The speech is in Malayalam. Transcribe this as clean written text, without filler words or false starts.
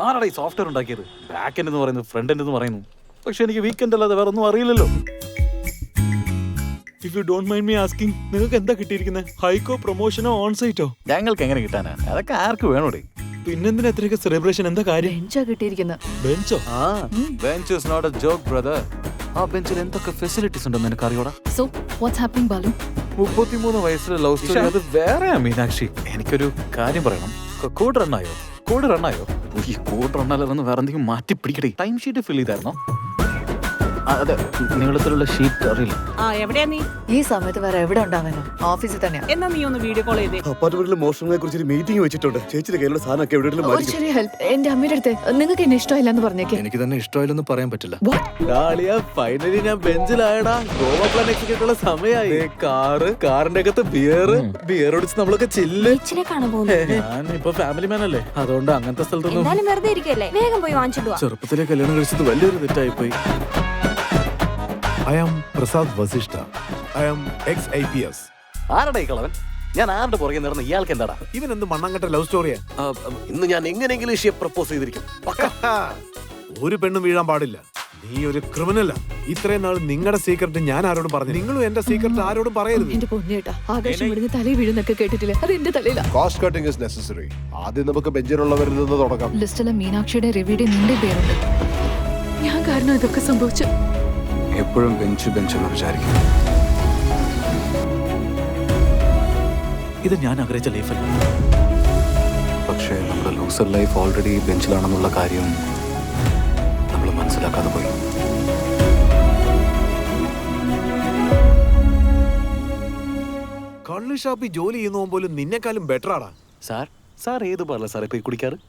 ആരാടാ ഈ സോഫ്റ്റ്വെയർ ഉണ്ടാക്കിയത്? ബാക്ക് എൻഡ് എന്ന് പറയുന്നു, ഫ്രണ്ട് എൻഡ് എന്ന് പറയുന്നു. പക്ഷെ എനിക്ക് വീക്കെൻഡ് അല്ലാതെ വേറെ ഒന്നും അറിയില്ലല്ലോ. If you don't mind me asking, നിങ്ങൾക്ക് എന്താ കിട്ടിയിരിക്കുന്നത്? ഹൈക്കോ, പ്രൊമോഷനോ, ഓൺ സൈറ്റോ? ഞങ്ങൾക്ക് എങ്ങനെ കിട്ടാനാ? അതൊക്കെ ആർക്ക് വേണോടെ? പിന്നെന്തിനാ എത്രയൊക്കെ സെലിബ്രേഷൻ? എന്താ കാര്യം? ബെഞ്ചാ കിട്ടിയിരിക്കുന്നത്. ബെഞ്ചോ? Bench is not a joke brother. ആ ബെഞ്ചിൽ എന്തൊക്കെ ഫെസിലിറ്റീസ് ഉണ്ടെന്ന് എനിക്ക് അറിയോടാ. So what's happening Balu? 33 വയസ്സിലെ ലവ് സ്റ്റോറി. അത് വേറെ മീനാക്ഷി. എനിക്കൊരു കാര്യം പറയണം. കോഡ് റണ്ണായോ? ഈ കോഡ് റണ്ണാലെന്ന് വേറെ എന്തെങ്കിലും മാറ്റി പിടിക്കട്ടെ. ടൈം ഷീറ്റ് ഫിൽ ചെയ്തായിരുന്നോ? അതെ, നീളത്തിലുള്ള ഷീറ്റ് അറിയില്ല. എവിടെയാ നീ? ഈ സമയത്ത് വേറെ എവിടെ ഉണ്ടാവാനോ? ഓഫീസിൽ തന്നെയാ. എന്നാ നീ ഒന്ന് വീഡിയോ കോൾ ചെയ്തേ. അപ്പാർട്ട്മെന്റിലെ മോഷണങ്ങളെ കുറിച്ച് ഒരു മീറ്റിംഗ് വെച്ചിട്ടുണ്ട്. ചേച്ചിയുടെ കയ്യിലുള്ള സാധനമൊക്കെ എവിടെയെങ്കിലും ഒരു ചെറിയ ഹെൽപ്പ്. എന്റെ അമ്മയുടെ അടുത്ത് നിങ്ങൾക്ക് എന്നെ ഇഷ്ടമില്ലെന്ന് പറഞ്ഞേക്കെ. എനിക്ക് തന്നെ ഇഷ്ടമായില്ലെന്ന് പറയാൻ പറ്റില്ല. ഫൈനലി ഞാൻ ബെഞ്ചിലായടാ. ഗോവ പ്ലാൻ എക്സിക്യൂട്ടുള്ള സമയമായി. കാറിന്റെ അകത്ത് ബിയർ ഒടിച്ച് നമ്മളൊക്കെ ചില്ല്. ഞാൻ ഇപ്പൊ ഫാമിലി മാൻ അല്ലേ, അതുകൊണ്ട് അങ്ങനത്തെ സ്ഥലത്തൊന്നും. വെറുതെ ഇരിക്കല്ലേ, വേഗം പോയി വാങ്ങിച്ചിട്ട് വാ. ചെറുപ്പത്തിലെ കല്യാണം കഴിച്ചത് വലിയൊരു തെറ്റായി പോയി. I am Prasad Vasishtha. I am ex-IPS. ആരടാ ഈ കളവൻ? ഞാൻ ആരുടെ പുറകെ നടന്ന് ഇയാൾക്ക് എന്താടാ? ഇവൻ എന്ത് മണ്ണാങ്കട്ട ലവ് സ്റ്റോറിയാ? ഇന്ന് ഞാൻ എങ്ങനെയെങ്കിലും ഇഷിയെ പ്രപ്പോസ് ചെയ്തിരിക്കും. ഒരു പെണ്ണും വീഴാൻ പാടില്ല. നീ ഒരു ക്രിമിനലാ. ഇത്രയും നാൾ നിങ്ങളുടെ സീക്രട്ട് ഞാൻ ആരോടും പറഞ്ഞു. നിങ്ങളും എന്റെ സീക്രട്ട് ആരോടും പറയരുത്. എന്റെ പൊന്നേട്ടാ, ആകാശം വിടുന്ന തലയിൽ വീഴുന്നൊക്കെ കേട്ടിട്ടില്ല. അത് എന്റെ തലയിലാ. Cost cutting is necessary. ആദ്യം നമുക്ക് ബെഞ്ചിലുള്ളവരിൽ നിന്ന് തുടങ്ങാം. ലിസ്റ്റിലെ മീനാക്ഷിയുടെ രവിയുടെ നിന്റെ പേരുണ്ട്. ഞാൻ കാരണം ഇതൊക്കെ സംഭവിച്ചു. എപ്പോഴും ബെഞ്ച് എന്ന് വിചാരിക്കും. ഇത് ഞാൻ ആഗ്രഹിച്ച ലൈഫല്ല. പക്ഷേ നമ്മുടെ ലൂസർ ലൈഫ് ഓൾറെഡി ബെഞ്ചിലാണെന്നുള്ള കാര്യം നമ്മൾ മനസ്സിലാക്കാതെ പോയി. കള്ള് ഷാപ്പിൽ ജോലി ചെയ്യുന്ന പോലും നിന്നെക്കാളും ബെറ്റർ ആടാ. സാർ ഏത് പാർല സാർ ഇപ്പൊ കുടിക്കാറ്?